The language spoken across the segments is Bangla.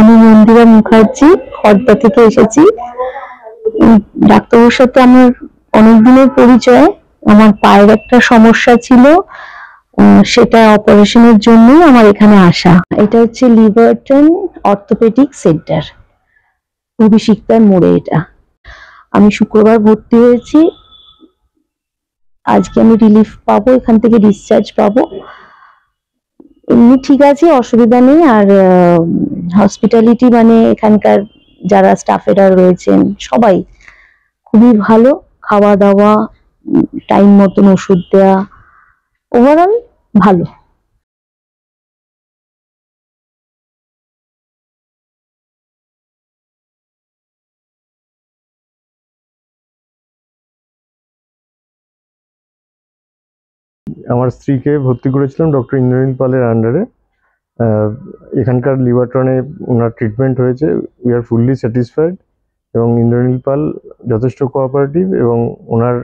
আমি মন্দিরা মুখার্জি, খড়দা থেকে এসেছি। ডাক্তারবাবুর সাথে আমার অনেকদিনের পরিচয়। আমার পায়ের একটা সমস্যা ছিল, সেটা অপারেশনের জন্যই আমার এখানে আসা। এটা হচ্ছে লিভারটন অর্থোপেডিক সেন্টার, অভিষিক্তার মোড়ে। এটা আমি শুক্রবার ভর্তি হয়েছি। আজকে আমি রিলিফ পাবো, এখান থেকে ডিসচার্জ পাবো। এমনি ঠিক আছে, অসুবিধা নেই। আর হসপিটালিটি মানে এখানকার যারা স্টাফেরা রয়েছেন সবাই খুবই ভালো। খাওয়া দাওয়া, টাইম মতন ওষুধ দেওয়া, ওভারঅল ভালো। আমার স্ত্রীকে ভর্তি করেছিলাম ডক্টর ইন্দ্রনীল পালের আন্ডারে। এখানকার লিভারটনে ওনার ট্রিটমেন্ট হয়েছে, উই আর ফুললি স্যাটিসফাইড। এবং ইন্দ্রনীল পাল যথেষ্ট কোঅপারেটিভ এবং ওনার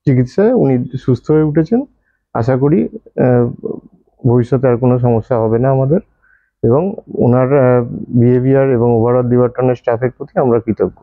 চিকিৎসায় উনি সুস্থ হয়ে উঠেছেন। আশা করি ভবিষ্যতে আর কোনো সমস্যা হবে না আমাদের। এবং ওনার বিহেভিয়ার এবং ওভারঅল লিভারটনের স্টাফের প্রতি আমরা কৃতজ্ঞ।